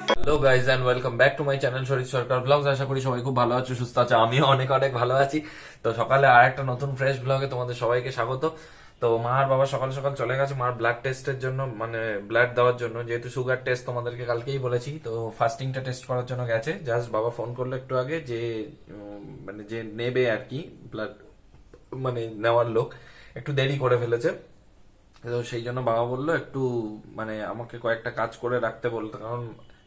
Hello guys and welcome back to my channel Sharir Sarkar blogs. আশা করি সবাই খুব ভালো আছো, সুস্থ আছো। আমিও অনেক অনেক ভালো আছি। তো সকালে আর একটা নতুন ফ্রেশ ব্লগে তোমাদের সবাইকে স্বাগত। তো মা আর বাবা সকাল সকাল চলে গেছে মার ব্লাড টেস্টের জন্য, মানে ব্লাড দেওয়ার জন্য, যেহেতু সুগার টেস্ট তোমাদেরকে কালকেই বলেছি। তো ফাস্টিংটা টেস্ট করার জন্য গেছে। জাস্ট বাবা ফোন করলো একটু আগে যে মানে যে নেবে আর কি ব্লাড, মানে নেওয়ার লোক একটু দেরি করে ফেলেছে। তো সেই জন্য বাবা বললো একটু মানে আমাকে কয়েকটা কাজ করে রাখতে বলতো, কারণ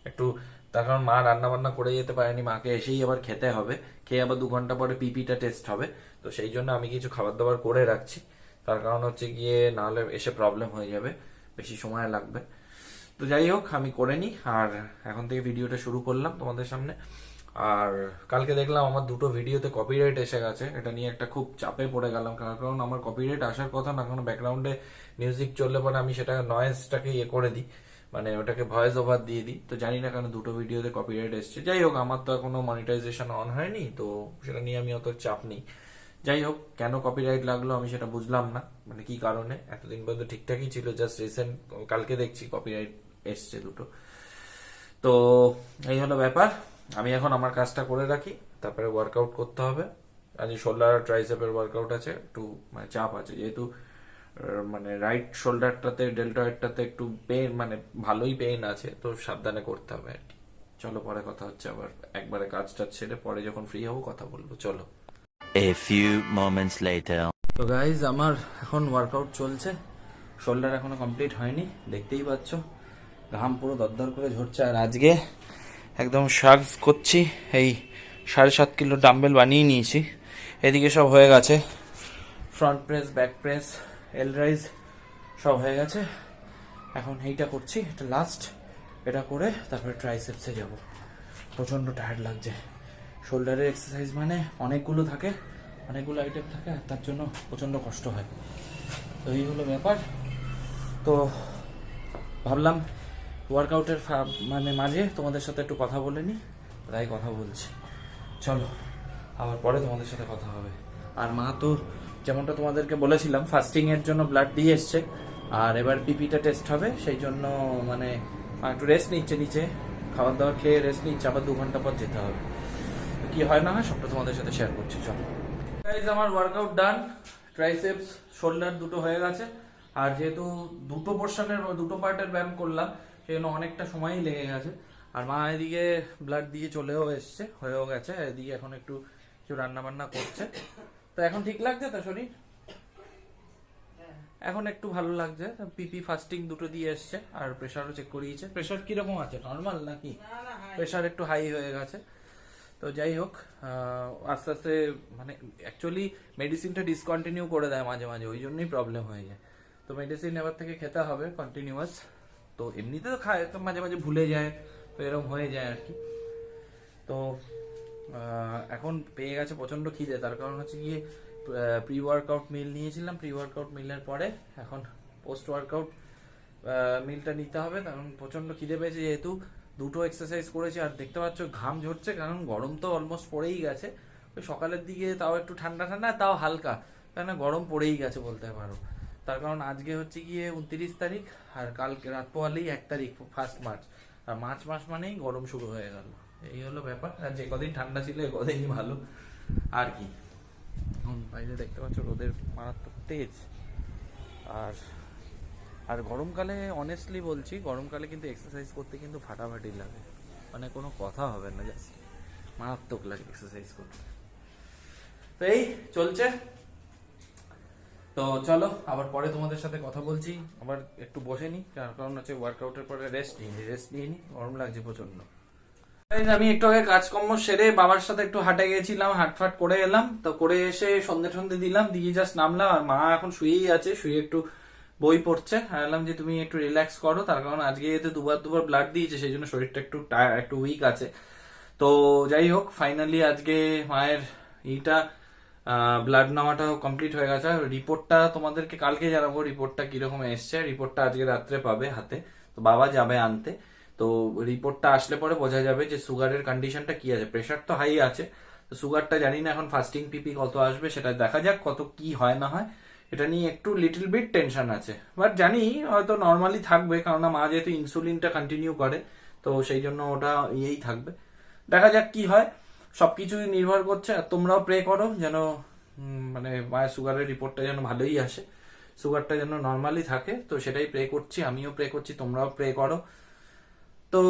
একটু, তার কারণ মা রান্না বান্না করে যেতে পারেনি, মাকে এসেই আবার খেতে হবে, খেয়ে আবার 2 ঘন্টা পরে পিপিটা টেস্ট হবে। তো সেই জন্য আমি কিছু খাবার দাবার করে রাখছি। তার কারণ হচ্ছে গিয়ে নাহলে এসে প্রবলেম হয়ে যাবে, বেশি সময় লাগবে। তো যাই হোক, আমি করে নিই আর এখন থেকে ভিডিওটা শুরু করলাম তোমাদের সামনে। আর কালকে দেখলাম আমার দুটো ভিডিওতে কপিরাইট এসে গেছে, এটা নিয়ে একটা খুব চাপে পড়ে গেলাম। কারণ আমার কপিরাইট আসার কথা না, কারণ ব্যাকগ্রাউন্ডে মিউজিক চললে পরে আমি সেটা নয়েজটাকে ইয়ে করে দিই, মানে ওটাকে ভয়েস ওভার দিয়ে দিই। তো জানি না কেন দুটো ভিডিওতে কপিরাইট এসছে। যাই হোক, আমার তো এখনো মনিটাইজেশন অন হয়নি, তো সেটা নিয়ে আমি অত চাপ নেই। যাই হোক, কেন কপিরাইট লাগলো আমি সেটা বুঝলাম না, মানে কি কারণে। এতদিন পর্যন্ত ঠিকঠাকই ছিল, জাস্ট রিসেন্ট কালকে দেখছি কপিরাইট এসছে দুটো। তো এই হলো ব্যাপার। আমি এখন আমার কাজটা করে রাখি, তারপরে ওয়ার্কআউট করতে হবে। আজ শোল্ডার আর ট্রাইসেপের ওয়ার্কআউট আছে, একটু মানে চাপ আছে, যেহেতু মানে রাইট শোল্ডারটাতে ডেল্টয়েডটাতে একটু পেন, মানে ভালোই পেন আছে, তো সাবধানে করতে হবে আর কি। চলো, পরে কথা হচ্ছে আবার, একবারে কাজটা ছেড়ে পরে যখন ফ্রি হবো কথা বলবো। চলো। A few moments later. তো গাইজ, আমার এখন ওয়ার্কআউট চলছে, শোল্ডার এখনো কমপ্লিট হয়নি, দেখতেই পাচ্ছ ঘাম পুরো দরদর করে ঝরছে। আর আজকে একদম শার্পস করছি, এই 7.5 কিলো ডাম্বেল বানিয়ে নিয়েছি। এদিকে সব হয়ে গেছে, ফ্রন্ট প্রেস, ব্যাক প্রেস, এল রাইজ সব হয়ে গেছে। এখন এইটা করছি, এটা লাস্ট, এটা করে তারপরে ট্রাইসেপসে যাব। প্রচণ্ড টায়ার্ড লাগছে। শোল্ডারের এক্সারসাইজ মানে অনেকগুলো থাকে, অনেকগুলো আইটেম থাকে, আর তার জন্য প্রচণ্ড কষ্ট হয়। তো এই হলো ব্যাপার। তো ভাবলাম ওয়ার্কআউটের মানে মাঝে তোমাদের সাথে একটু কথা বলে নিই, তাই কথা বলছি। চলো, আবার পরে তোমাদের সাথে কথা হবে। আর মা তো যেমনটা তোমাদেরকে বলেছিলাম ফাস্টিং এর জন্য ব্লাড দিয়ে এসছে, আর এবার পিপিটা টেস্ট হবে, সেই জন্য মানে মা একটু রেস্ট নিচ্ছে নিচে, খাবার দাবার খেয়ে রেস্ট নিচ্ছে, আবার 2 ঘন্টা পর যেতে হবে। কি হয় না হয় সবটা তোমাদের সাথে শেয়ার করছি। চলো গাইজ, আমার ওয়ার্কআউট ডান, ট্রাইসেপস শোল্ডার দুটো হয়ে গেছে। আর যেহেতু দুটো পোর্শনের দুটো পার্টের ব্যায়াম করলাম, সেই জন্য অনেকটা সময়ই লেগে গেছে। আর মা এদিকে ব্লাড দিয়ে চলেও এসছে, হয়েও গেছে, এদিকে এখন একটু কিছু রান্না বান্না করছে। তো এখন ঠিক লাগছে তো শরীর? এখন একটু ভালো লাগছে। পিপি ফাস্টিং দুটো দিয়ে এসছে, আর প্রেশারও চেক করিয়েছে। প্রেশার কিরকম আছে, নর্মাল নাকি? প্রেশার একটু হাই হয়ে গেছে। তো যাই হোক, আস্তে আস্তে মানে অ্যাকচুয়ালি মেডিসিনটা ডিসকন্টিনিউ করে দেয় মাঝে মাঝে, ওই জন্যই প্রবলেম হয়ে যায়। তো মেডিসিন এবার থেকে খেতে হবে কন্টিনিউয়াস। তো এমনিতে তো খায়, তো মাঝে মাঝে ভুলে যায়, তো এরকম হয়ে যায় আর কি। তো এখন পেয়ে গেছে প্রচন্ড খিদে, তার কারণ হচ্ছে গিয়ে প্রি ওয়ার্কআউট মিল নিয়েছিলাম। প্রি ওয়ার্কআউট মিলের পরে এখন পোস্ট ওয়ার্কআউট মিলটা নিতে হবে, কারণ প্রচন্ড খিদে পেয়েছে, যেহেতু দুটো এক্সারসাইজ করেছি। আর দেখতে পাচ্ছ ঘাম ঝরছে, কারণ গরম তো অলমোস্ট পড়েই গেছে। ওই সকালের দিকে তাও একটু ঠান্ডা ঠান্ডা, তাও হালকা, কেন গরম পড়েই গেছে বলতে পারো। তার কারণ আজকে হচ্ছে গিয়ে 29 তারিখ, আর কালকে রাত পোহালেই 1 তারিখ, 1 মার্চ। আর মার্চ মাস মানেই গরম শুরু হয়ে গেল। এই হলো ব্যাপার। আর যে কদিন ঠান্ডা ছিল এ কদিনই ভালো আর কি। এখন বাইরে দেখতে পাচ্ছ রোদের মারাত্মক তেজ। আর আর গরমকালে অনেস্টলি বলছি, গরমকালে কিন্তু এক্সারসাইজ করতে কিন্তু ফাটাফাটি লাগে, মানে কোনো কথা হবে না, জাস্ট মারাত্মক লাগে এক্সারসাইজ করতে। তো এই চলছে। তো চলো, আবার পরে তোমাদের সাথে কথা বলছি। আবার একটু বসে নি, কারণ হচ্ছে ওয়ার্কআউটের পরে রেস্ট নিয়ে নি, গরম লাগছে প্রচন্ড। আমি একটু আগে কাজকর্ম সেরে বাবার সাথে একটু হাটে গেছিলাম, হাটফাট করে এলাম। তো করে এসে সন্ধে সন্ধে দিলাম, দিয়ে জাস্ট নামলাম। আর মা এখন শুয়েই আছে, শুয়ে একটু বই পড়ছে। বললাম যে তুমি একটু রিল্যাক্স করো, তার কারণ আজকে যেহেতু দুবার ব্লাড দিয়েছে, সেই জন্য শরীরটা একটু উইক আছে। তো যাই হোক, ফাইনালি আজকে মায়ের এইটা ব্লাড নেওয়াটাও কমপ্লিট হয়ে গেছে। রিপোর্টটা তোমাদেরকে কালকে জানাবো, রিপোর্টটা কিরকম এসছে। রিপোর্টটা আজকে রাত্রে পাবে হাতে, তো বাবা যাবে আনতে। তো রিপোর্টটা আসলে পরে বোঝা যাবে যে সুগারের কন্ডিশনটা কি আছে। প্রেশার তো হাই আছে, তো সুগারটা জানি না, এখন ফাস্টিং পিপি কত আসবে সেটা দেখা যাক, কত কি হয় না হয় এটা নিয়ে একটু লিটল বিট টেনশন আছে, বাট জানি হয়তো নর্মালি থাকবে, কারণ মা যেহেতু ইনসুলিনটা কন্টিনিউ করে, তো সেই জন্য ওটা ইয়েই থাকবে। দেখা যাক কি হয়, সবকিছুই নির্ভর করছে। আর তোমরাও প্রে করো যেন মানে মায়ের সুগারের রিপোর্টটা যেন ভালোই আসে, সুগারটা যেন নর্মালি থাকে, তো সেটাই প্রে করছি, আমিও প্রে করছি, তোমরাও প্রে করো। তো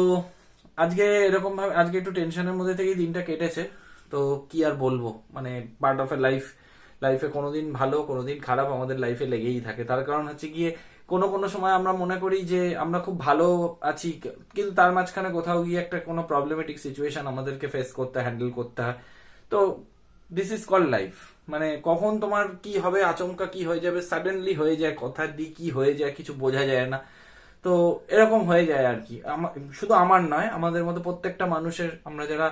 আজকে এরকম ভাবে আজকে একটু টেনশনের মধ্যে থেকেই দিনটা কেটেছে। তো কি আর বলবো, মানে পার্ট অফ এ লাইফ, লাইফে কোনোদিন ভালো কোনোদিন খারাপ আমাদের লাইফে লেগেই থাকে। তার কারণ হচ্ছে গিয়ে কোনো কোনো সময় আমরা মনে করি যে আমরা খুব ভালো আছি, কিন্তু তার মাঝখানে কোথাও গিয়ে একটা কোনো প্রবলেমেটিক সিচুয়েশন আমাদেরকে ফেস করতে হ্যান্ডেল করতে হয়। তো দিস ইজ কল্ড লাইফ, মানে কখন তোমার কি হবে, আচমকা কি হয়ে যাবে, সাডেনলি হয়ে যায়, কথার দিক কি হয়ে যায় কিছু বোঝা যায় না। তো এরকম হয়ে যায় আর কি। শুধু আমার নয়, আমাদের মধ্যে প্রত্যেকটা মানুষের, আমরা যারা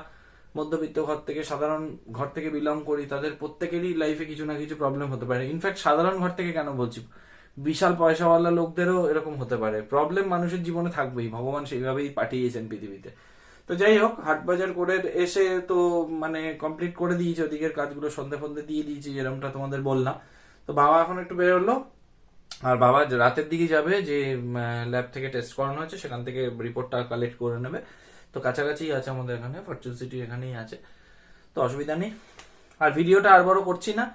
মধ্যবিত্ত ঘর থেকে সাধারণ ঘর থেকে বিলং করি, তাদের প্রত্যেকেরই লাইফে কিছু না কিছু প্রবলেম হতে পারে। ইনফ্যাক্ট সাধারণ ঘর থেকে কেন বলছি, বিশাল পয়সাওয়ালা লোকদেরও এরকম হতে পারে। প্রবলেম মানুষের জীবনে থাকবেই, ভগবান সেইভাবেই পাঠিয়েছেন পৃথিবীতে। তো যাই হোক, হাট বাজার করে এসে তো মানে কমপ্লিট করে দিয়েছি ওদিকের কাজগুলো, সন্ধে ফন্ধে দিয়ে দিয়েছি যেরকমটা তোমাদের বললাম। তো বাবা এখন একটু বেরোলো, আর বাবা রাতের দিকে যাবে, যে ল্যাব থেকে টেস্ট করানো হয়েছে সেখান থেকে রিপোর্টটা কালেক্ট করে নেবে। তো কাছাকাছি আছে আমাদের এখানে, ফরচুন সিটি এখানেই আছে, তো অসুবিধা নেই। আর ভিডিওটা আর বড় করছি না।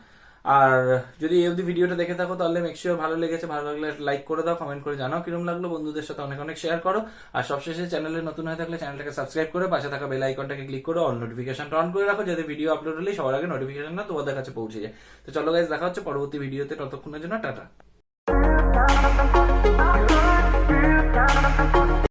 আর যদি এই অবধি ভিডিওটা দেখে থাকো তাহলে মেক শিওর ভালো লেগেছে, ভালো লাগলে লাইক করে দাও, কমেন্ট করে জানাও কিরকম লাগলো, বন্ধুদের সাথে অনেক অনেক শেয়ার করো। আর সবশেষে চ্যানেলে নতুন হয়ে থাকলে চ্যানেলটাকে সাবস্ক্রাইব করে পাশে থাকা বেল আইকনটাকে ক্লিক করে অল নোটিফিকেশনটা অন করে রাখো, যাতে ভিডিও আপলোড হলেই সবার আগে নোটিফিকেশনটা তোমাদের কাছে পৌঁছে যায়। তো চলো গাইস, দেখা হচ্ছে পরবর্তী ভিডিওতে, ততক্ষণের জন্য টাটা।